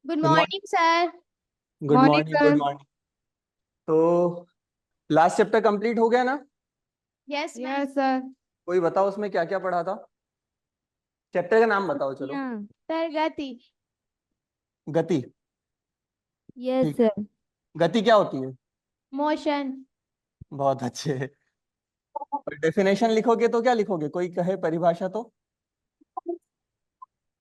Good good morning. Morning sir. Good morning morning. Good sir. Morning. तो last chapter complete हो गया ना? Yes ma'am. Yes sir. कोई बताओ उसमें क्या क्या पढ़ा था? चैप्टर का नाम बताओ चलो। सर गति। गति। यस ठीक है। सर। गति क्या होती है? मोशन। बहुत अच्छे। और डेफिनेशन लिखोगे तो क्या लिखोगे? कोई कहे परिभाषा तो।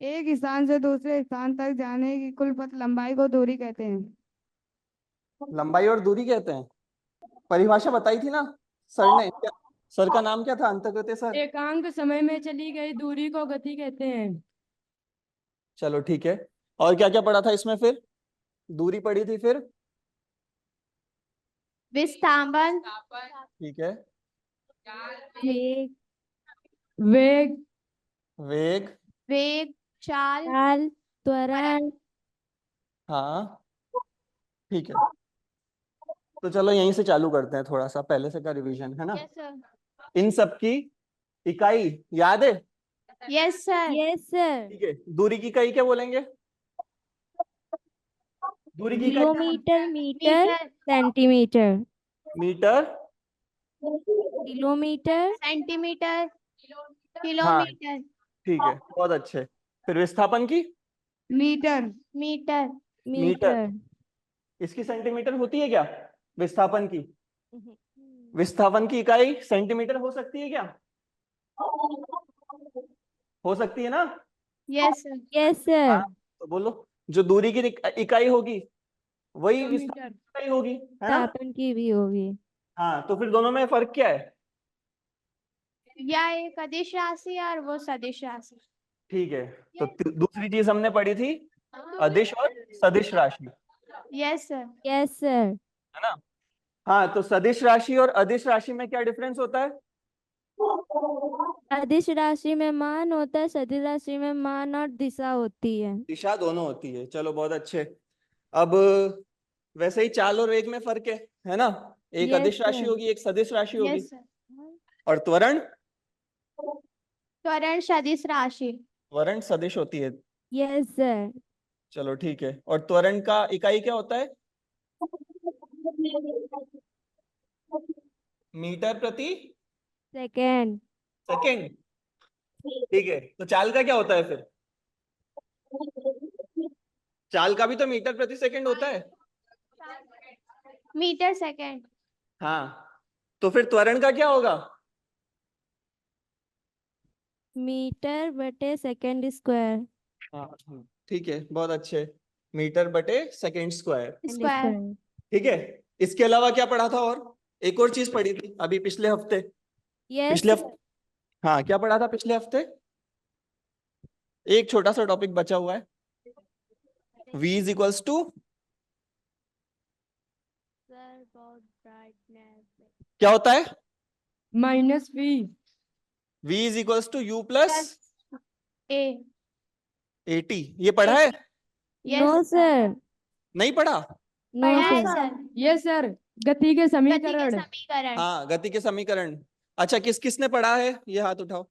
एक स्थान से दूसरे स्थान तक जाने की कुल पथ लंबाई को दूरी कहते हैं। लंबाई और दूरी कहते हैं। परिभाषा बताई थी ना सर ने क्या? सर का नाम क्या था? अंतर्गत सर। एकांक समय में चली गई दूरी को गति कहते हैं। चलो ठीक है। और क्या क्या पढ़ा था इसमें फिर? दूरी पढ़ी थी फिर। विस्थापन। ठीक है। वेग। वेग। वेग। वेग। चाल। चाल। त्वरण। हाँ ठीक है। तो चलो यहीं से चालू करते हैं, थोड़ा सा पहले से का रिवीजन है ना। Yes sir. इन सब की इकाई याद है? Yes sir. Yes sir. ठीक है। दूरी की इकाई क्या बोलेंगे? दूरी की इकाई क्या बोलेंगे? Kilometre, metre, metre. Centimetre, metre. Kilometre, centimetre. हाँ किलोमीटर। ठीक है, बहुत अच्छे। फिर विस्थापन की? Metre, metre. मीटर। मीटर। इसकी सेंटीमीटर होती है क्या? विस्थापन की? विस्थापन की इकाई सेंटीमीटर हो सकती है क्या? हो सकती है ना? Yes sir. Yes sir. हाँ तो बोलो। जो दूरी की इकाई होगी वही विस्थापन किलोमीटर। की इकाई होगी, है ना? विस्थापन की भी होगी। हाँ तो फिर दोनों में फर्क क्या है? या एक अदिश राशि और वो सदिश राशि। ठीक है। तो दूसरी चीज हमने पढ़ी थी अदिश और सदिश राशि, यस सर। Yes sir. है ना? हाँ तो सदिश राशि और अदिश राशि में क्या डिफरेंस होता है? अदिश राशि में मान होता है, सदिश राशि में मान और दिशा होती है। दिशा दोनों होती है। चलो बहुत अच्छे। अब वैसे ही चाल और वेग में फर्क है ना? एक यस अदिश राशि सर। होगी, एक सदिश राशि होगी। Yes sir. और त्वरण? त्वरण सदिश राशि। त्वरण सदिश होती है। Yes sir. चलो ठीक है। और त्वरण का इकाई क्या होता है? मीटर प्रति सेकेंड। सेकेंड। ठीक है। तो चाल का क्या होता है फिर? चाल का भी तो मीटर प्रति सेकंड होता है। Metre second. हाँ तो फिर त्वरण का क्या होगा? मीटर बटे सेकेंड स्क्वायर। हाँ ठीक है, बहुत अच्छे। मीटर बटे सेकेंड स्क्वायर। स्क्वायर। स्क्वायर। ठीक है। इसके अलावा क्या पढ़ा था? और एक और चीज पढ़ी थी अभी पिछले हफ्ते। यस पिछले हफ्ते हाँ क्या पढ़ा था पिछले हफ्ते? एक छोटा सा टॉपिक बचा हुआ है। V is equals to sir बहुत ब्राइटनेस। क्या होता है? Minus V. V is equals to U plus plus A. AT। ये पढ़ा है? No yes sir. नहीं पढ़ा? नो पढ़ा है सर। सर। Yes sir. गति के गति के समीकरण। समीकरण। हाँ गति के समीकरण। अच्छा किस किस ने पढ़ा है ये हाथ उठाओ।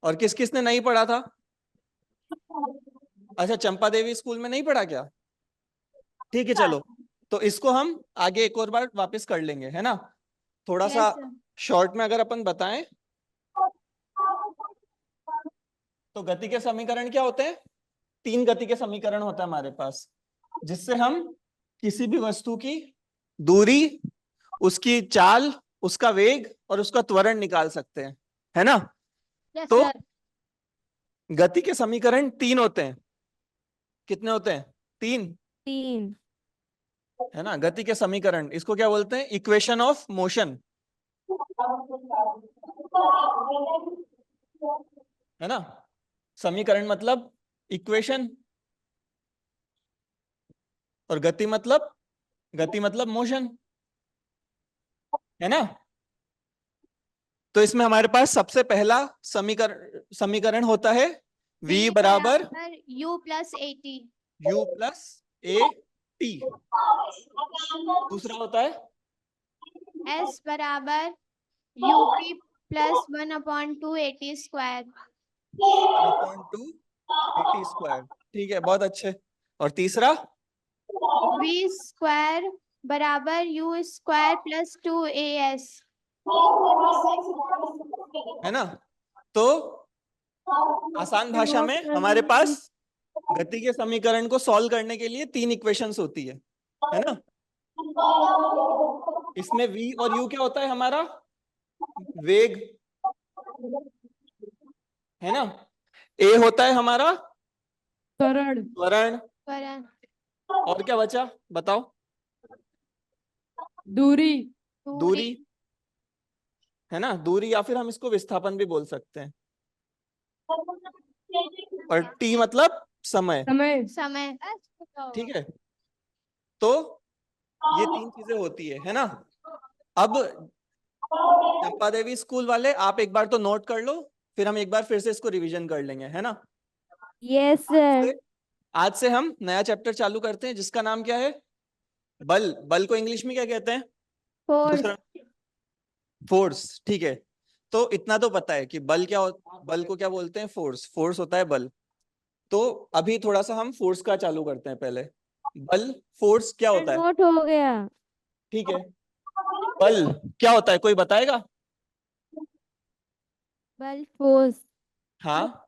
और किस किस ने नहीं पढ़ा था? अच्छा चंपा देवी स्कूल में नहीं पढ़ा क्या? ठीक है चलो। तो इसको हम आगे एक और बार वापस कर लेंगे, है ना? थोड़ा सा यस सर। शॉर्ट में अगर अपन बताएं तो गति के समीकरण क्या होते हैं? तीन गति के समीकरण होते हैं हमारे पास, जिससे हम किसी भी वस्तु की दूरी, उसकी चाल, उसका वेग और उसका त्वरण निकाल सकते हैं, है ना? यस तो सर। गति के समीकरण तीन होते हैं। कितने होते हैं? तीन। तीन। है ना? गति के समीकरण इसको क्या बोलते हैं? इक्वेशन ऑफ मोशन, है ना? समीकरण मतलब इक्वेशन, और गति मतलब मोशन, है ना? तो इसमें हमारे पास सबसे पहला समीकरण होता है v बराबर U plus eighty. u plus A T. दूसरा होता है S बराबर UP plus 1/2 AT square. 1/2 AT square. ठीक है, बहुत अच्छे। और तीसरा V स्क्वायर बराबर U स्क्वायर प्लस 2AS। है ना। तो आसान भाषा में हमारे पास गति के समीकरण को सॉल्व करने के लिए 3 इक्वेशंस होती है ना। इसमें v और u क्या होता है हमारा, वेग, है ना। a होता है हमारा त्वरण, त्वरण, त्वरण, और क्या बचा बताओ, दूरी, दूरी, है ना। दूरी या फिर हम इसको विस्थापन भी बोल सकते हैं। और t मतलब समय, समय, समय। ठीक है। तो ये 3 चीजें होती है ना। अब चंपा देवी स्कूल वाले आप एक बार तो नोट कर लो, फिर हम एक बार फिर से इसको रिवीजन कर लेंगे, है ना। Yes sir. आज से हम नया चैप्टर चालू करते हैं जिसका नाम क्या है, बल। बल को इंग्लिश में क्या कहते हैं, फोर्स। दूसरा फोर्स, ठीक है। तो इतना तो पता है कि बल क्या बल को क्या बोलते हैं, फोर्स। फोर्स होता है बल। तो अभी थोड़ा सा हम फोर्स का चालू करते हैं पहले। बल, फोर्स क्या होता है, नोट हो गया। ठीक है। बल क्या होता है कोई बताएगा। बल फोर्स। हाँ,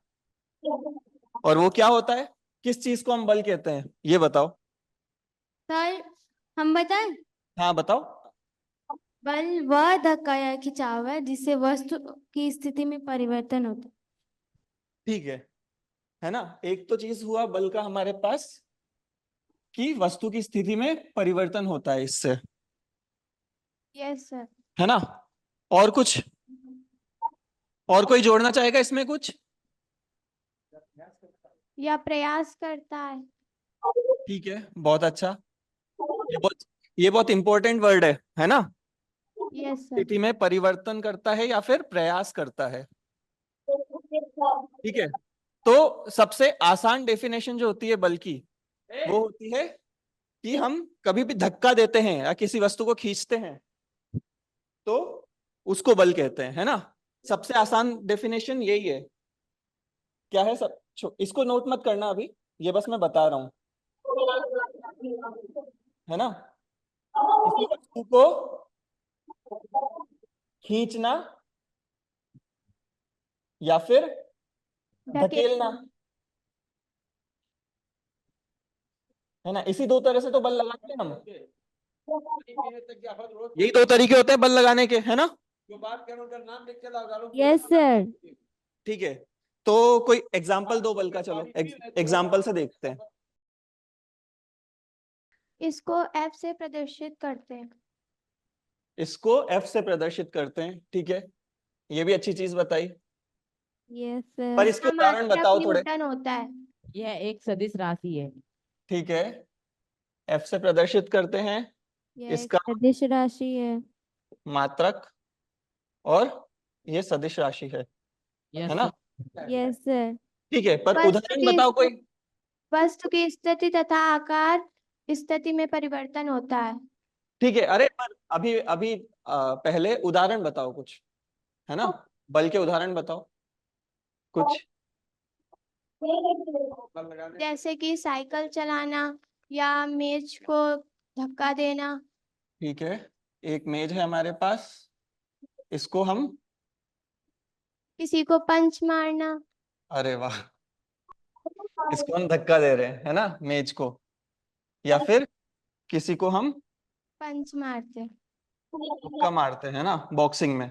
और वो क्या होता है, किस चीज को हम बल कहते हैं ये बताओ। सर हम बताएं, हाँ बताओ। बल वह धक्का या खिंचाव है जिससे वस्तु की स्थिति में परिवर्तन होता है। ठीक है ना। एक तो चीज हुआ बल का हमारे पास कि वस्तु की स्थिति में परिवर्तन होता है इससे, यस सर। है ना। और कुछ, और कोई जोड़ना चाहेगा इसमें कुछ। या प्रयास करता है। ठीक है, बहुत अच्छा। ये बहुत इंपॉर्टेंट वर्ड है ना। Yes sir. स्थिति में परिवर्तन करता है या फिर प्रयास करता है, ठीक है। तो सबसे आसान डेफिनेशन जो होती है बल की, वो होती है कि हम कभी भी धक्का देते हैं या किसी वस्तु को खींचते हैं तो उसको बल कहते हैं, है ना। सबसे आसान डेफिनेशन यही है। क्या है सब, इसको नोट मत करना अभी, ये बस मैं बता रहा हूं, है ना। किसी वस्तु को खींचना या फिर धकेलना, है ना। इसी 2 तरह से तो बल लगाते हैं हम, यही 2 तरीके होते हैं बल लगाने के, है ना। Yes sir. ठीक है, तो कोई एग्जाम्पल दो बल का, चलो एग्जाम्पल से देखते हैं। इसको F से प्रदर्शित करते हैं। इसको F से प्रदर्शित करते हैं, ठीक है। ये भी अच्छी चीज बताई, यस पर सर। इसके उदाहरण बताओ थोड़े। न्यूटन होता है। यह एक सदिश राशि है। ठीक है, F से प्रदर्शित करते हैं, यह एक इसका सदिश राशि है। मात्रक, और ये सदिश राशि है ना। Yes sir. ठीक है, पर वस्तु उदाहरण की बताओ कोई। वस्तु की स्थिति तथा आकार स्थिति में परिवर्तन होता है। ठीक है, अरे पर अभी अभी पहले उदाहरण बताओ कुछ, है ना। बल के उदाहरण बताओ कुछ। जैसे कि साइकिल चलाना या मेज को धक्का देना। ठीक है, एक मेज है हमारे पास, इसको हम, किसी को पंच मारना। अरे वाह, इसको हम धक्का दे रहे हैं, है ना, मेज को। या फिर किसी को हम पंच मारते। धक्का मारते हैं ना, बॉक्सिंग में,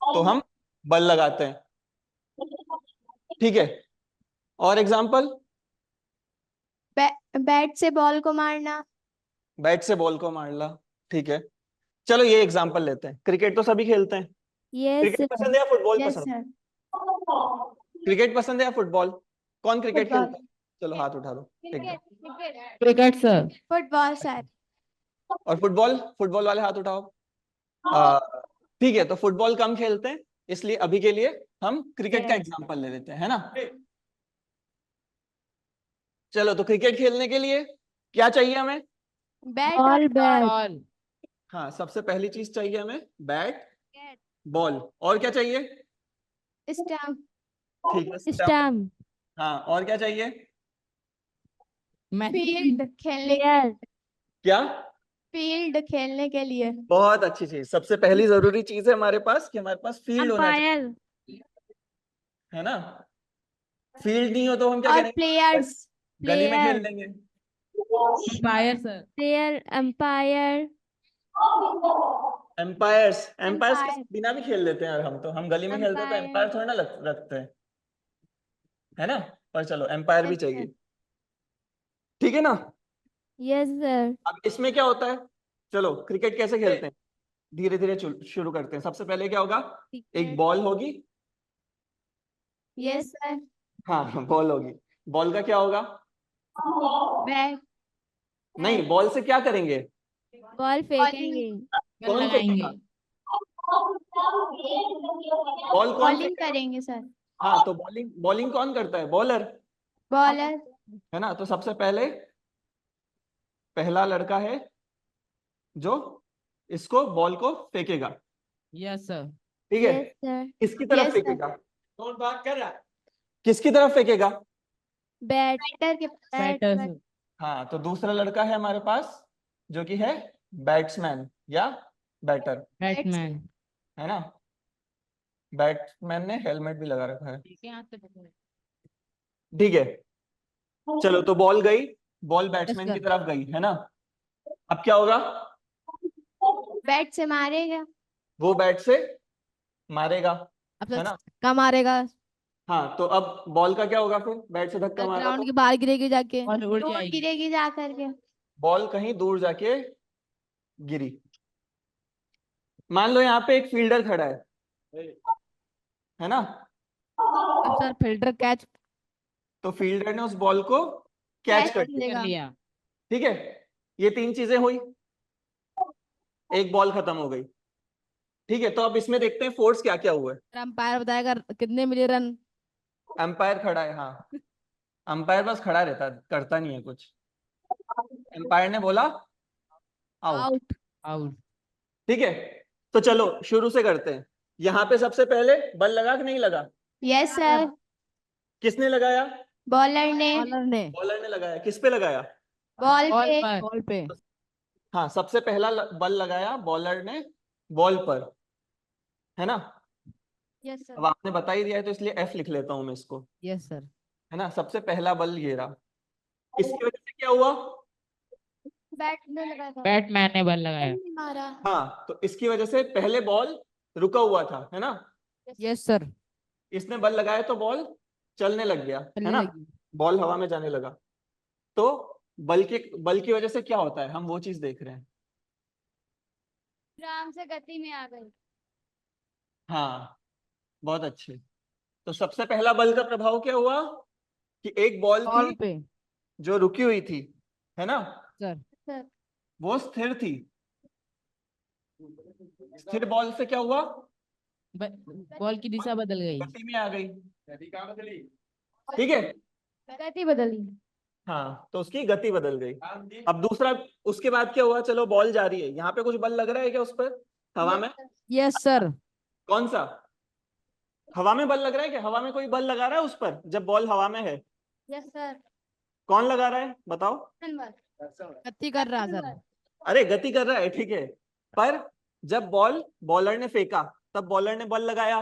तो हम बल लगाते हैं, ठीक है। और एग्जाम्पल, बैट से बॉल को मारना। बैट से बॉल को मारना, ठीक है। चलो ये एग्जाम्पल लेते हैं, क्रिकेट तो सभी खेलते हैं। Yes cricket sir. पसंद है या फुटबॉल यस पसंद, सर। क्रिकेट पसंद है या फुटबॉल, कौन क्रिकेट फुटबॉल। खेलता है, चलो हाथ उठा दो एकदम। Cricket sir. Football sir. और फुटबॉल, फुटबॉल वाले हाथ उठाओ। ठीक है, तो फुटबॉल कम खेलते हैं, इसलिए अभी के लिए हम क्रिकेट का एग्जांपल ले लेते हैं, है ना। चलो, तो क्रिकेट खेलने के लिए क्या चाहिए हमें, बैट और बॉल बैट। बॉल, हाँ सबसे पहली चीज चाहिए हमें बैट, बॉल, और क्या चाहिए, स्टंप। ठीक है, स्टंप। स्टम्प। हाँ, और क्या चाहिए, मैं फील्ड खेलने प्लेयर क्या? फील्ड खेलने के लिए। बहुत अच्छी चीज, सबसे पहली जरूरी चीज है हमारे पास कि हमारे पास फील्ड होना चाहिए, अंपायर है ना? फील्ड नहीं हो तो हम क्या और करेंगे? प्लेयर्स गली में खेल प्लेयर लेंगे। Umpire sir. Player umpire empires, empires के Empire. बिना भी खेल लेते हैं यार, हम गली में खेलते हैं तो Empire. एम्पायर थोड़ा ना रखते हैं, है ना? पर चलो एम्पायर भी Yes, चाहिए, ठीक है ना? यस सर अब इसमें क्या होता है, चलो क्रिकेट कैसे खेलते हैं, धीरे धीरे शुरू करते हैं। सबसे पहले क्या होगा, एक बॉल होगी, yes sir. हाँ बॉल होगी, बॉल का क्या होगा? Bat. नहीं, बॉल से क्या करेंगे? बॉल फेंकेंगे बल कौन लगाएंगे। फेंकेगा? बॉल कौन बॉलिंग फेंकेगा? करेंगे सर। हाँ, तो बॉलिंग बॉलिंग कौन करता है? Bowler, bowler. है ना? तो सबसे पहले पहला लड़का है जो इसको बॉल को फेंकेगा, यस सर। ठीक है? यस सर किसकी तरफ Yes, sir. फेंकेगा? कौन बात कर रहा है? किसकी तरफ फेंकेगा? बैट बैटर के बैटर सर। हाँ, तो दूसरा लड़का है हमारे पास जो कि है बैट्समैन या बैटर, बैट्समैन। है ना? बैट्समैन ने हेलमेट भी लगा रखा है, ठीक है, हाथ से पकड़ो। ठीक है? चलो, तो बॉल गई, बॉल बैट्समैन की sir. तरफ गई, है ना? अब क्या होगा? बैट से मारेगा। वो बैट से मारेगा, अब है सर ना? कहाँ मारेगा? हाँ, तो अब बॉल का क्या होगा? फिर बैट से धक्का मारा ग्राउंड तो के बाहर गिरेगी जाके और उड़ दूर जाएगी। गिरेगी जा करके। बॉल कहीं दूर जाके गिरी। मान लो यहाँ पे एक फील्डर खड़ा है ना? अब सर फिल्टर कैच तो फील्डर ने उस बॉल को कैच Catch कर कर लिया, कर लेगा। लिया। ठीक है? ये तीन चीजें हुई, एक बॉल खत्म हो गई, ठीक है? तो अब इसमें देखते हैं फोर्स क्या क्या हुआ है। अंपायर बताएगा कितने मिले रन। एम्पायर खड़ा है, हाँ, अंपायर बस खड़ा रहता है, करता नहीं है कुछ। एम्पायर ने बोला आउट, आउट। आउट। ठीक है? तो चलो शुरू से करते हैं। यहाँ पे सबसे पहले बल लगा कि नहीं लगा? Yes sir. किसने लगाया? बॉलर ने बॉलर ने बॉलर ने लगाया। किस पे लगाया? बॉल बॉल पे। पर बॉल पे। हाँ, सबसे पहला बल लगाया बॉलर ने बॉल पर, है ना? Yes sir. अब आपने बता ही दिया है तो इसलिए एफ लिख लेता हूं मैं इसको, यस सर। है ना? सबसे पहला बल ये रहा। इसकी वजह से क्या हुआ? बैट में लगा था। बैट्समैन ने बल लगाया। मारा। हाँ, तो इसकी वजह से पहले बॉल रुका हुआ था, है ना? Yes sir. इसने बल लगाया तो बॉल चलने लग गया, है चलने ना? लगी। बॉल हवा में जाने लगा। तो बल की वजह से क्या होता है, हम वो चीज देख रहे हैं। आराम से गति में आ गई। हाँ, बहुत अच्छे। तो सबसे पहला बल का प्रभाव क्या हुआ कि एक बॉल बॉल थी पे जो रुकी हुई थी, है ना? सर। सर। वो स्थिर थी। स्थिर बॉल से क्या हुआ? बॉल की दिशा बदल गई। गति में आ गई, ठीक है? गति बदली। हाँ, तो उसकी गति बदल गई। अब दूसरा, उसके बाद क्या हुआ? चलो बॉल जा रही है, यहाँ पे कुछ बल लग रहा है क्या उस पर, हवा में? Yes sir. कौन सा? हवा में बल लग रहा है क्या? हवा में कोई बल लगा रहा है उस पर जब बॉल हवा में है? Yes sir. कौन लगा रहा है बताओ? गति कर रहा सर। अरे गति कर रहा है, ठीक है, पर जब बॉल बॉलर ने फेंका तब बॉलर ने बल लगाया,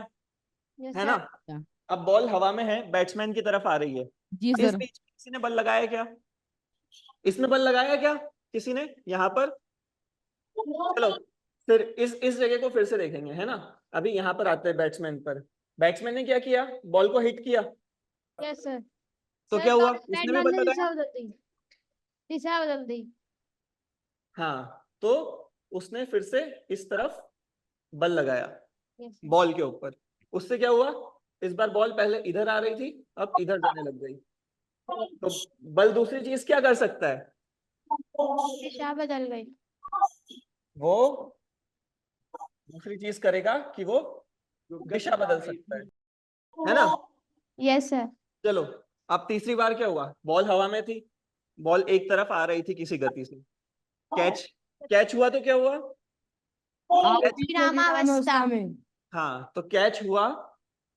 यस है ना? सर। अब बॉल हवा में है, बैट्समैन की तरफ आ रही है, जी इस सर। बीच किसी ने बल लगाया क्या? इसने बल लगाया क्या किसी ने यहाँ पर? चलो फिर इस जगह को फिर से देखेंगे, है ना? अभी यहाँ पर आते हैं बैट्समैन पर। बैट्समैन ने क्या किया? बॉल को हिट किया, यस सर। तो क्या हुआ? इसने भी बैट्समैन बल ने लगाया। दिशा बदल दी। दिशा बदल दी। हाँ, तो उसने फिर से इस तरफ बल लगाया यस बॉल के ऊपर। उससे क्या हुआ? इस बार बॉल पहले इधर आ रही थी, अब इधर जाने लग गई। तो बल दूसरी चीज क्या कर सकता है? दिशा बदल गई। वो दूसरी चीज करेगा कि वो दिशा बदल सकता है ना? Yes sir. चलो, अब तीसरी बार क्या हुआ? बॉल हवा में थी, बॉल एक तरफ आ रही थी किसी गति से, कैच कैच हुआ तो क्या हुआ? विरामावस्था में। हाँ, तो कैच हुआ,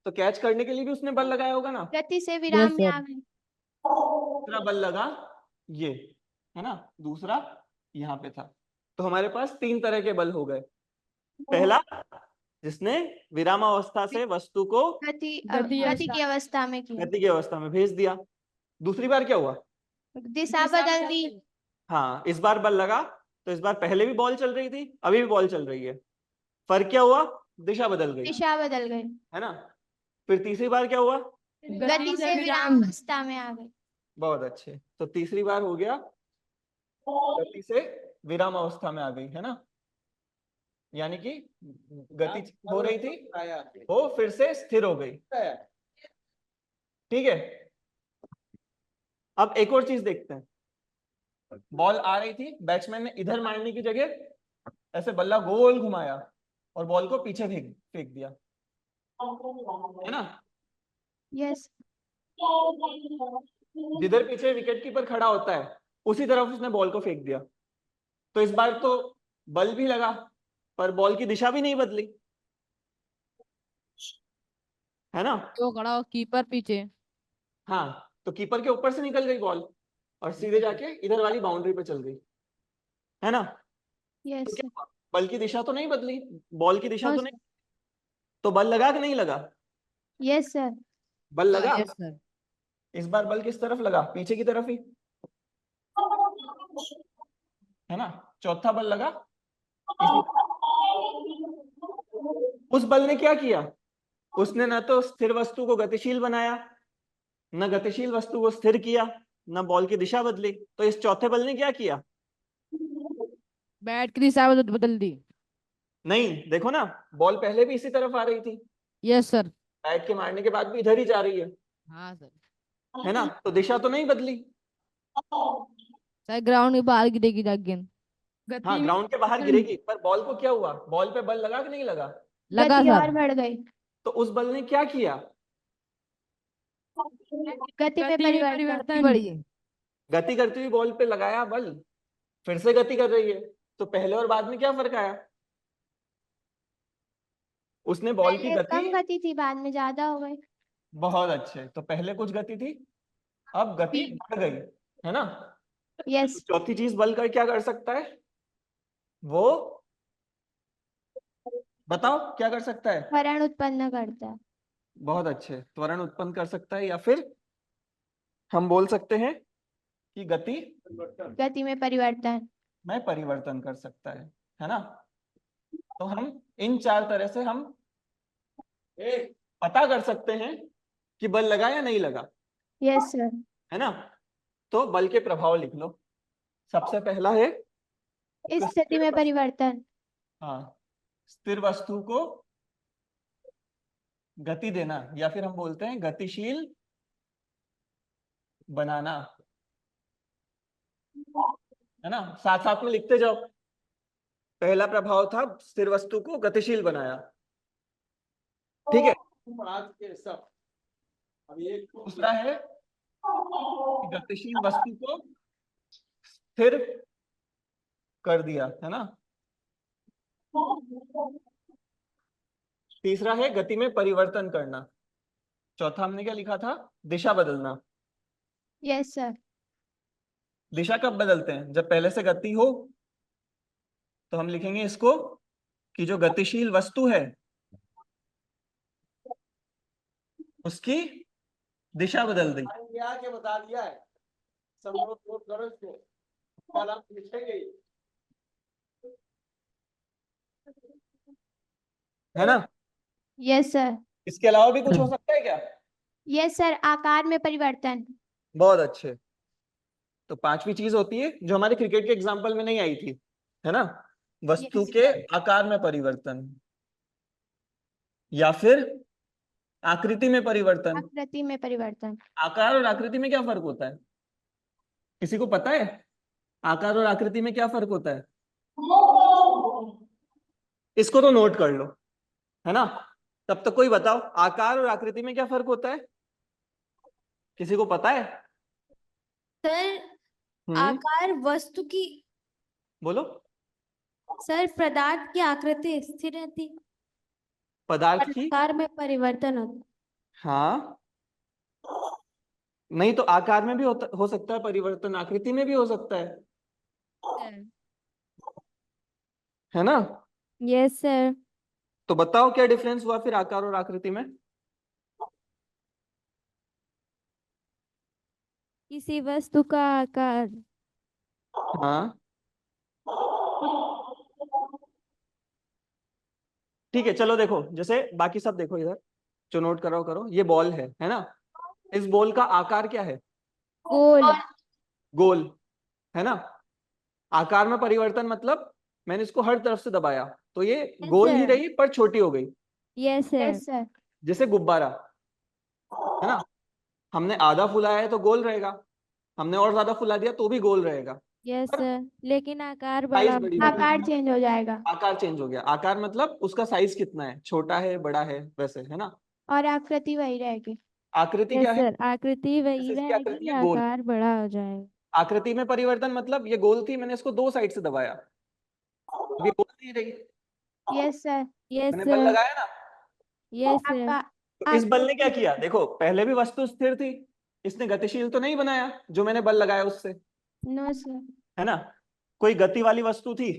तो कैच करने के लिए भी उसने बल लगाया होगा ना? गति से विराम में सर। आ गई। दूसरा बल लगा ये है ना, दूसरा यहाँ पे था। तो हमारे पास तीन तरह के बल हो गए। पहला, जिसने विरामावस्था से वस्तु को गति की अवस्था में किया, गति की अवस्था में भेज दिया। दूसरी बार क्या हुआ? दिशा बदल दी, हाँ, इस बार बल लगा तो इस बार पहले भी बॉल चल रही थी, अभी भी बॉल चल रही है। फर्क क्या हुआ? दिशा बदल गई, दिशा बदल गई, है ना। फिर तीसरी बार क्या हुआ? गति से विराम अवस्था में आ गई। बहुत अच्छे। तो तीसरी बार हो गया गति से विराम अवस्था में आ गई, है ना। यानी कि गति हो रही थी, वो फिर से स्थिर हो गई। ठीक है। अब एक और चीज देखते हैं। बॉल आ रही थी, बैट्समैन ने इधर मारने की जगह ऐसे बल्ला गोल घुमाया और बॉल को पीछे फेंक फेंक दिया, है ना। यस, जिधर पीछे विकेट कीपर खड़ा होता है उसी तरफ उसने बॉल को फेंक दिया। तो इस बार तो बल भी लगा पर बॉल की दिशा भी नहीं बदली, है ना। तो खड़ा हो कीपर पीछे। हाँ, तो कीपर के ऊपर से निकल गई बॉल और सीधे जाके इधर वाली बाउंड्री पे चल गई, है ना। तो यस, क्या हुआ? बल की दिशा तो नहीं बदली, बॉल की दिशा तो हाँ, नहीं, तो बल लगा कि नहीं लगा? यस सर, बल लगा। Yes sir. इस बार बल किस तरफ लगा? पीछे की तरफ ही, है ना। चौथा बल लगा उस बल ने क्या किया? उसने न तो स्थिर वस्तु को गतिशील बनाया, न गतिशील वस्तु को स्थिर किया, न बॉल की दिशा बदली। तो इस चौथे बल ने क्या किया? बैट की दिशा बदल दी। नहीं, देखो ना, बॉल पहले भी इसी तरफ आ रही थी, यस सर। बैट के मारने के बाद भी इधर ही जा रही हाँ सर। है ना। तो दिशा तो नहीं बदली। सर ग्राउंड के बाहर गिरेगी गेंद। हाँ, ग्राउंड के बाहर गिरेगी, पर बॉल को क्या हुआ? बॉल पे बल लगा कि नहीं लगा? लगा गति सर। और बढ़ गई, तो उस बल ने क्या किया? गति में परिवर्तन, बढ़ी। गति करती हुई बॉल पे लगाया बल, फिर से गति कर रही है। तो पहले और बाद में क्या फर्क आया? उसने बॉल की पहले कम गति, गति थी, बाद में ज्यादा हो गई। बहुत अच्छे, तो पहले कुछ गति थी, अब गति बढ़ गई, है ना। यस, चौथी चीज बल का क्या कर सकता है? वो बताओ क्या कर सकता है? त्वरण उत्पन्न करता है, बहुत अच्छे, त्वरण उत्पन्न कर सकता है, या फिर हम बोल सकते हैं कि गति में परिवर्तन। में परिवर्तन कर सकता है ना। तो हम इन चार तरह से हम पता कर सकते हैं कि बल लगा या नहीं लगा, यस सर, है ना। तो बल के प्रभाव लिख लो। सबसे पहला है इस स्थिति में परिवर्तन, हाँ, स्थिर वस्तु को गति देना, या फिर हम बोलते हैं गतिशील बनाना, है ना। साथ साथ में लिखते जाओ। पहला प्रभाव था स्थिर वस्तु को गतिशील बनाया, ठीक है। दूसरा है कि गतिशील वस्तु को स्थिर कर दिया, है ना। तीसरा है गति में परिवर्तन करना। चौथा हमने क्या लिखा था? दिशा बदलना। यस सर, दिशा कब बदलते हैं? जब पहले से गति हो। तो हम लिखेंगे इसको कि जो गतिशील वस्तु है उसकी दिशा बदल दी, के बता दिया है। सब लोग नोट करो इसको, कल आप लिखेंगे, है ना। यस सर, इसके अलावा भी कुछ हो सकता है क्या? यस सर, आकार में परिवर्तन। बहुत अच्छे। तो पांचवी चीज होती है जो हमारे क्रिकेट के एग्जाम्पल में नहीं आई थी, है ना, वस्तु Yes. के आकार में परिवर्तन, या फिर आकृति में परिवर्तन। आकृति में परिवर्तन, आकार और आकृति में क्या फर्क होता है? किसी को पता है आकार और आकृति में क्या फर्क होता है? इसको तो नोट कर लो, है ना। तब तक कोई बताओ आकार और आकृति में क्या फर्क होता है? किसी को पता है? सर आकार वस्तु की, बोलो। सर पदार्थ की आकृति स्थिर रहती, पदार्थ की, आकार में परिवर्तन होता। हाँ, नहीं तो आकार में भी हो सकता है परिवर्तन, आकृति में भी हो सकता है ना? Yes sir. तो बताओ क्या डिफरेंस हुआ फिर आकार और आकृति में? किसी वस्तु का आकार। हाँ ठीक है, चलो देखो, जैसे बाकी सब देखो इधर, जो नोट करो करो, ये बॉल है ना? इस बॉल का आकार क्या है? गोल। गोल, है ना? आकार में परिवर्तन मतलब मैंने इसको हर तरफ से दबाया तो ये गोल ही sir. रही पर छोटी हो गई, यस सर। सर। जैसे गुब्बारा, है ना? हमने आधा फुलाया है तो गोल रहेगा, हमने और ज्यादा फुला दिया तो भी गोल रहेगा, यस पर सर, लेकिन आकार साइज बड़ा बड़ी होगा। होगी। आकार चेंज हो जाएगा आकार चेंज हो गया, आकार मतलब उसका साइज कितना है, छोटा है बड़ा है, वैसे, है ना? और आकृति वही रहेगी। आकृति यस क्या है? सर, आकृति वही जैसे इसकी आकृति रहेगी, है गोल, आकार बड़ा हो जाएगा। आकृति में परिवर्तन मतलब ये गोल थी, मैंने इसको दो साइड से दबाया, अभी गोल नहीं रही, यस सर। यस मैंने बल सर। लगाया ना। Yes sir. आकार तो इस बल ने क्या किया, देखो पहले भी वस्तु स्थिर थी, इसने गतिशील तो नहीं बनाया जो मैंने बल लगाया उससे, नो सर। है ना? कोई गति वाली वस्तु थी,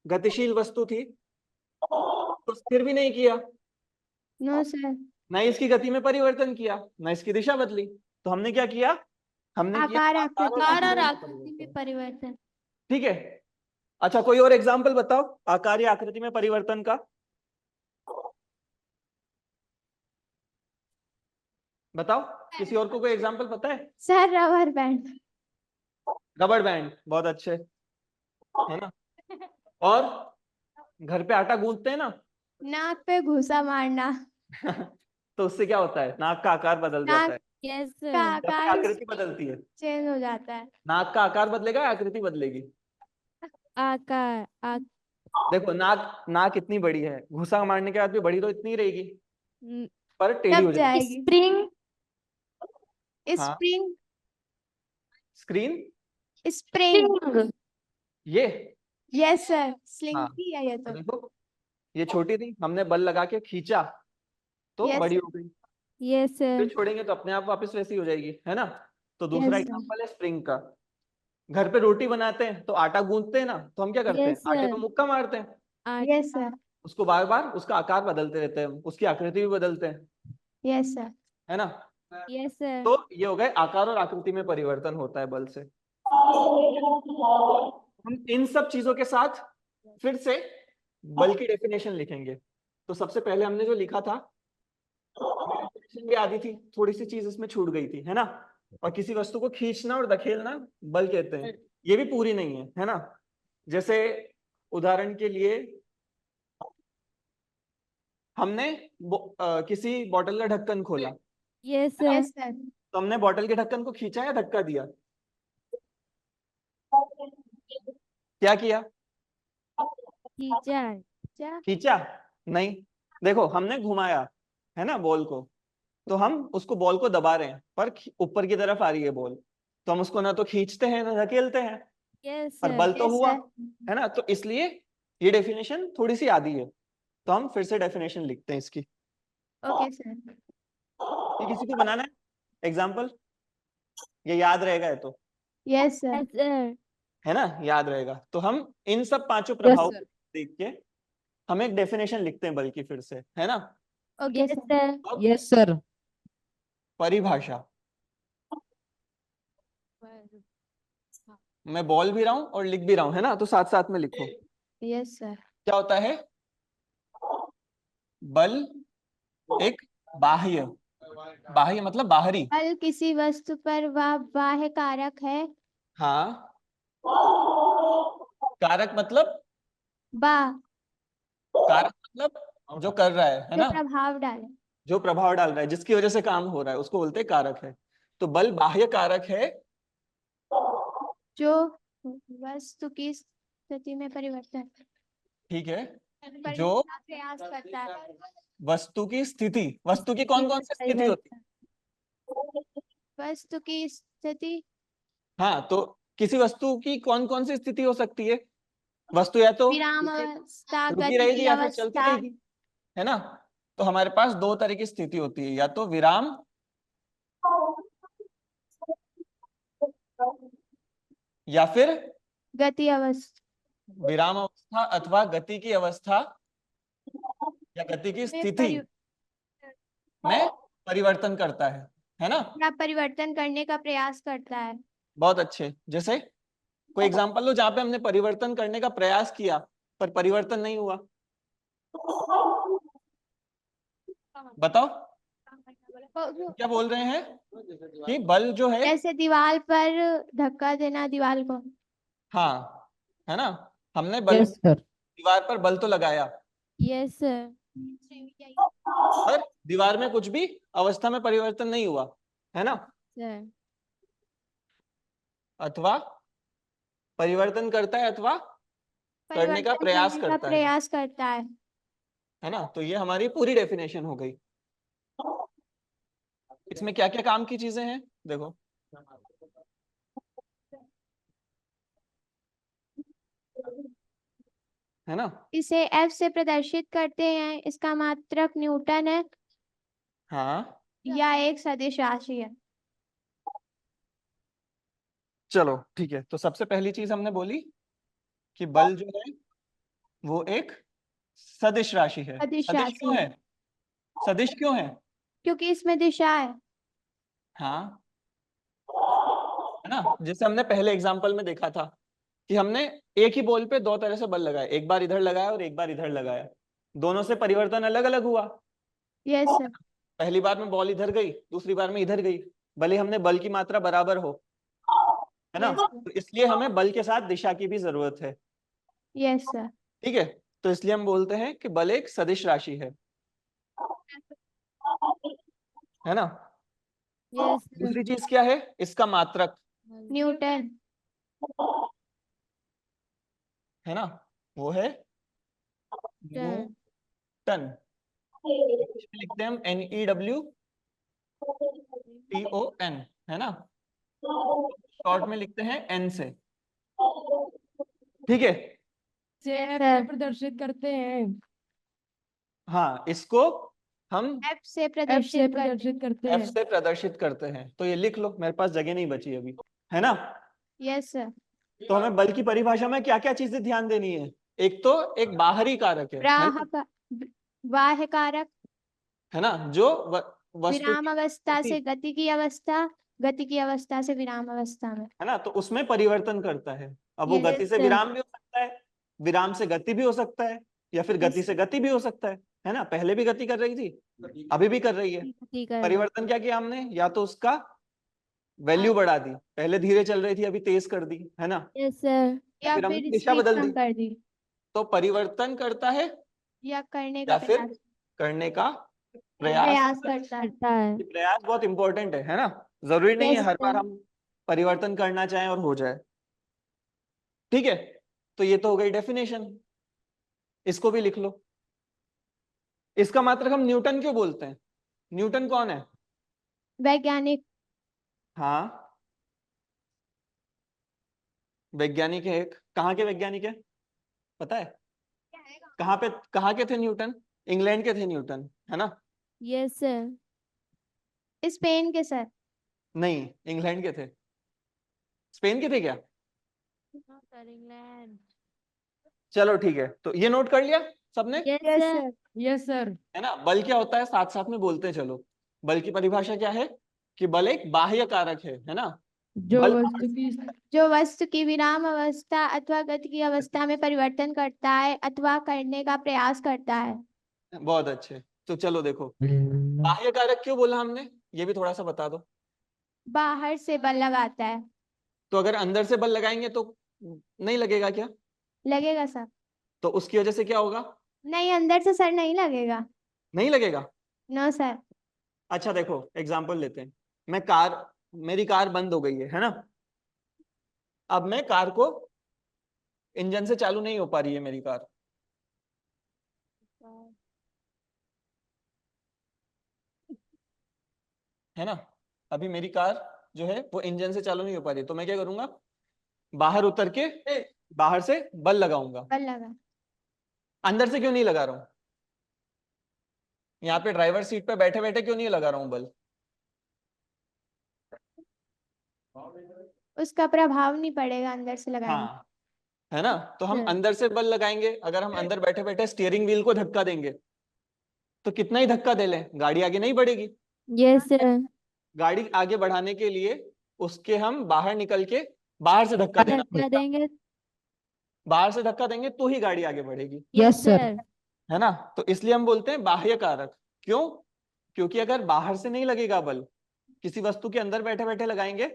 गतिशील वस्तु थी, तो स्थिर भी नहीं किया, नो सर। ना इसकी गति में परिवर्तन किया, ना इसकी दिशा बदली, तो हमने क्या किया, हमने किया आकार आकार और आकार और आकृति में आकृति में परिवर्तन। परिवर्तन। ठीक है, अच्छा कोई और एग्जाम्पल बताओ आकार या आकृति में परिवर्तन का, बताओ, किसी और को कोई एग्जाम्पल पता है? Sir rubber band. रबड़ बैंड, बहुत अच्छे, है ना? और घर पे आटा गूंथते हैं ना नाक पे घुसा मारना। तो उससे क्या होता है, नाक का आकार बदल जाता नाक है यस का सर। या फिर आकार आकृति बदलती है? चेंज हो जाता है। नाक का आकार बदलेगा या आकृति बदलेगी? आकार देखो नाक, नाक इतनी बड़ी है, घुसा मारने के बाद भी बड़ी तो इतनी रहेगी, न- पर टेढ़ी हो दब जाएगी। जाएगी। स्प्रिंग। हाँ, स्प्रिंग। Screen, spring. ये, यस सर, हाँ, स्लिंग ही है ये तो तो। देखो ये छोटी थी, हमने बल लगा के खींचा तो यस बड़ी हो गई, यस फिर सर। छोड़ेंगे तो अपने आप वापस वैसी हो जाएगी, है ना? तो दूसरा यस सर। एग्जांपल है स्प्रिंग का। घर पे रोटी बनाते हैं तो आटा गूंथते हैं ना, तो हम क्या करते हैं, यस आटे सर। में मुक्का मारते हैं, यस सर। उसको बार बार उसका आकार बदलते रहते हैं, उसकी आकृति भी बदलते हैं, यस सर। है ना? Yes sir. तो ये हो गए आकार और आकृति में परिवर्तन होता है बल से। हम इन सब चीजों के साथ फिर से बल की डेफिनेशन लिखेंगे। तो सबसे पहले हमने जो लिखा था डेफिनेशन भी आधी थी, थोड़ी सी चीज इसमें छूट गई थी, है ना? और किसी वस्तु को खींचना और धकेलना बल कहते हैं, ये भी पूरी नहीं है ना? जैसे उदाहरण के लिए हमने किसी बोतल का ढक्कन खोला, यस सर। Yes sir. तो हमने बोतल के ढक्कन को खींचा या धक्का दिया? क्या किया? खींचा है। क्या? खींचा नहीं, देखो हमने घुमाया, है ना, बॉल को, तो हम उसको बॉल को दबा रहे हैं पर ऊपर की तरफ आ रही है बॉल, तो हम उसको ना तो खींचते हैं ना धकेलते हैं, यस पर सर। बल तो यस हुआ, सर। है ना? तो इसलिए ये डेफिनेशन थोड़ी सी आधी है, तो हम फिर से डेफिनेशन लिखते हैं इसकी। Okay sir. ये किसी को बनाना है एग्जाम्पल, ये याद रहेगा है तो, यस सर। Yes sir. है ना, याद रहेगा। तो हम इन सब पांचों यस प्रभाव सर। देख के हम एक डेफिनेशन लिखते हैं बल की फिर से, है ना? Okay yes sir. सर। अब यस सर। परिभाषा, मैं बोल भी रहा हूं और लिख भी रहा हूं, है ना? तो साथ साथ में लिखो। Yes sir. क्या होता है बल? एक बाह्य, बाह्य मतलब बाहरी, बल किसी वस्तु पर वह बाह्य कारक है। हाँ, कारक मतलब, बा कारक मतलब जो कर रहा है जो ना, प्रभाव डाले। जो प्रभाव डाल रहा है, जिसकी वजह से काम हो रहा है, उसको बोलते हैं कारक है। तो बल बाह्य कारक है जो वस्तु की स्थिति में परिवर्तन ठीक है, करने जो का प्रयास करता है। वस्तु की स्थिति, वस्तु की कौन कौन सी स्थिति होती है? वस्तु की स्थिति। हाँ, तो किसी वस्तु की कौन कौन सी स्थिति हो सकती है? वस्तु या तो विराम अवस्था, रुकी गति रहेगी की या फिर चलती अवस्था। रहेगी, है ना? तो हमारे पास दो तरह की स्थिति होती है, या तो विराम या फिर गति अवस्था विराम अवस्था अथवा गति की अवस्था या गति की में स्थिति में परिवर्तन करता है ना? या परिवर्तन करने का प्रयास करता है। बहुत अच्छे। जैसे कोई एग्जांपल लो जहां पे हमने परिवर्तन करने का प्रयास किया पर परिवर्तन नहीं हुआ, बताओ क्या बोल रहे हैं कि बल जो है, जैसे दीवार पर धक्का देना दीवार को। हाँ, है ना, हमने बल यस सर। दीवार पर बल तो लगाया यस सर। पर दीवार में कुछ भी अवस्था में परिवर्तन नहीं हुआ, है ना? सर। अथवा परिवर्तन करता है अथवा करने का परिवर्तन प्रयास करने का करता प्रयास करता है ना? तो ये हमारी पूरी डेफिनेशन हो गई। इसमें क्या क्या काम की चीजें हैं देखो। है ना? इसे F से प्रदर्शित करते हैं। इसका मात्रक न्यूटन है हाँ, या एक सदिश राशि है। चलो ठीक है। तो सबसे पहली चीज हमने बोली कि बल जो है वो एक सदिश राशि है। सदिश सदिश राशि क्यों है। है? सदिश क्यों है? क्योंकि इसमें दिशा है। हाँ, है ना? जैसे हमने पहले एग्जांपल में देखा था कि हमने एक ही बॉल पे दो तरह से बल लगाए, एक बार इधर लगाया और एक बार इधर लगाया, दोनों से परिवर्तन अलग अलग हुआ। Yes sir. पहली बार में बॉल इधर गई, दूसरी बार में इधर गई, भले हमने बल की मात्रा बराबर हो, है ना? Yes sir. तो इसलिए हमें बल के साथ दिशा की भी जरूरत है। Yes sir. ठीक है, तो इसलिए हम बोलते हैं कि बल एक सदिश राशि है ना? Yes sir. दूसरी चीज क्या है? इसका मात्रक, न्यूटन। है ना, वो है न्यूटन। लिखते हैं हम NEWTON, है ना? शॉर्ट में लिखते हैं N से। ठीक है, सर। प्रदर्शित करते हैं। हाँ, इसको हम F से एफ से प्रदर्शित करते प्रदर्शित करते F हैं। से प्रदर्शित करते हैं। तो ये लिख लो, मेरे पास जगह नहीं बची अभी, है ना? Yes sir. तो हमें बल की परिभाषा में क्या क्या चीजें ध्यान देनी है? एक तो एक बाहरी कारक है ना? बाह्य कारक। है ना, जो वस्तु विराम अवस्था की, से गति की अवस्था, गति की अवस्था से विराम अवस्था में। है ना, तो उसमें परिवर्तन करता है। अब वो गति यस से सर। विराम भी हो सकता है, विराम से गति भी हो सकता है, या फिर गति यस से गति भी हो सकता है ना? पहले भी गति कर रही थी, अभी भी कर रही है। ठीक है। परिवर्तन क्या किया हमने? या तो उसका वैल्यू बढ़ा दी, पहले धीरे चल रही थी अभी तेज कर दी, है ना? Yes sir. या या फिर हमने फिर दिशा स्पीड बदल कम दी। कर दी तो परिवर्तन करता है या करने का या फिर प्रयास करने का प्रयास। प्रयास करता है। करता है। ये प्रयास बहुत इंपॉर्टेंट है ना? जरूरी नहीं है यस हर बार सर। हम परिवर्तन करना चाहें और हो जाए। ठीक है, तो ये तो हो गई डेफिनेशन, इसको भी लिख लो। इसका मात्रक हम न्यूटन क्यों बोलते हैं? न्यूटन कौन है? वैज्ञानिक। हाँ, वैज्ञानिक है एक। कहाँ के वैज्ञानिक है पता है? कहाँ के थे न्यूटन? इंग्लैंड के थे न्यूटन, है ना? Yes sir. स्पेन के सर। नहीं, इंग्लैंड के थे। स्पेन के थे क्या? Sir England. चलो ठीक है, तो ये नोट कर लिया सबने, yes yes sir. Sir. Yes sir. है ना? बल क्या होता है साथ साथ में बोलते हैं, चलो। बल की परिभाषा क्या है? कि बल एक बाह्य कारक है ना? जो बल वस्तु की जो वस्तु की विराम अवस्था अथवा गति की अवस्था में परिवर्तन करता है अथवा करने का प्रयास करता है। बहुत अच्छे। तो चलो देखो, बाह्य कारक क्यों बोला हमने, ये भी थोड़ा सा बता दो। बाहर से बल लगाता है। तो अगर अंदर से बल लगाएंगे तो नहीं लगेगा क्या? लगेगा सर। तो उसकी वजह से क्या होगा? नहीं, अंदर से सर नहीं लगेगा। नहीं लगेगा। No sir. अच्छा देखो, एग्जाम्पल लेते हैं। मैं कार मेरी कार बंद हो गई है ना? अब मैं कार को, इंजन से चालू नहीं हो पा रही है मेरी कार, है ना? अभी मेरी कार जो है वो इंजन से चालू नहीं हो पा रही, तो मैं क्या करूंगा? बाहर उतर के बाहर से बल लगाऊंगा। बल लगा। अंदर से क्यों नहीं लगा रहा हूं? यहाँ पे ड्राइवर सीट पे बैठे बैठे क्यों नहीं लगा रहा हूं बल? उसका प्रभाव नहीं पड़ेगा अंदर से लगाने। हाँ, है ना। तो हम सर। अंदर से बल लगाएंगे। अगर हम अंदर बैठे बैठे स्टीयरिंग व्हील को धक्का देंगे तो कितना ही धक्का दे लें, गाड़ी आगे नहीं बढ़ेगी। Yes sir. गाड़ी आगे बढ़ाने के लिए उसके हम बाहर निकल के बाहर से धक्का देना धक्का पड़ेगा। देंगे। बाहर से धक्का देंगे तो ही गाड़ी आगे बढ़ेगी, यस सर। है ना। तो इसलिए हम बोलते हैं बाह्य कारक। क्यों? क्योंकि अगर बाहर से नहीं लगेगा बल, किसी वस्तु के अंदर बैठे बैठे लगाएंगे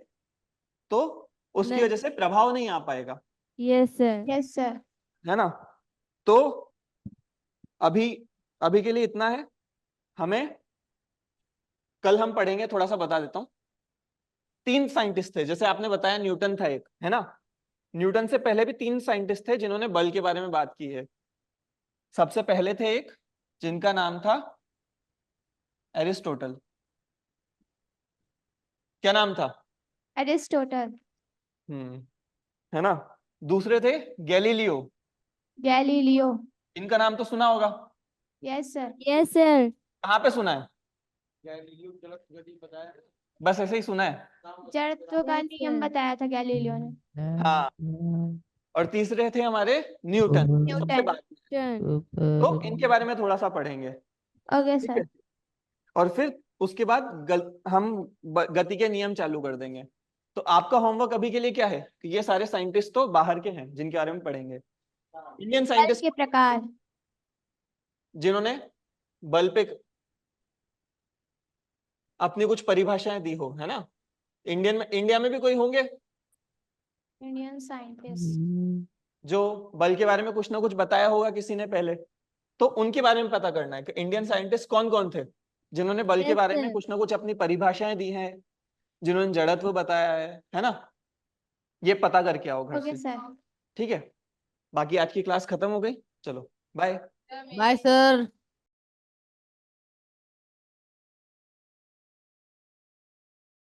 तो उसकी नहीं। वजह से प्रभाव नहीं आ पाएगा, यस सर। Yes sir. है ना। तो अभी अभी के लिए इतना है। हमें कल हम पढ़ेंगे, थोड़ा सा बता देता हूं। 3 साइंटिस्ट थे, जैसे आपने बताया न्यूटन था एक, है ना। न्यूटन से पहले भी 3 साइंटिस्ट थे जिन्होंने बल के बारे में बात की है। सबसे पहले थे एक जिनका नाम था एरिस्टोटल। क्या नाम था? एरिस्टोटल। है ना। दूसरे थे गैलीलियो। गैलीलियो। इनका नाम तो सुना होगा। Yes sir. Yes sir. कहाँ पे सुना है? गैलीलियो जलद गति बताया। बस ऐसे ही सुना है। जड़त्व का Yes, नियम sir. बताया था गैलीलियो ने। हाँ। और तीसरे थे हमारे न्यूटन, ये सबसे न्यूटन। बाद में। टर्न। तो इनके बारे में थोड़ा सा पढ़ेंगे, ओके ठीक सर। है। और फिर उसके बाद हम गति के नियम चालू कर देंगे। तो आपका होमवर्क अभी के लिए क्या है कि ये सारे साइंटिस्ट तो बाहर के हैं जिनके बारे में पढ़ेंगे। इंडियन बल साइंटिस्ट के प्रकार। जिन्होंने बल पे अपनी कुछ परिभाषाएं दी हो, है ना। इंडिया में भी कोई होंगे इंडियन साइंटिस्ट। जो बल के बारे में कुछ ना कुछ बताया होगा किसी ने पहले। तो उनके बारे में पता करना है कि इंडियन साइंटिस्ट कौन कौन थे जिन्होंने बल के Yes, बारे में sir. कुछ ना कुछ अपनी परिभाषाएं दी हैं, जिन्होंने जड़त्व बताया है ना। ये पता करके आओ घर ओके से, सर। ठीक है। बाकी आज की क्लास खत्म हो गई, चलो बाय। Bye sir.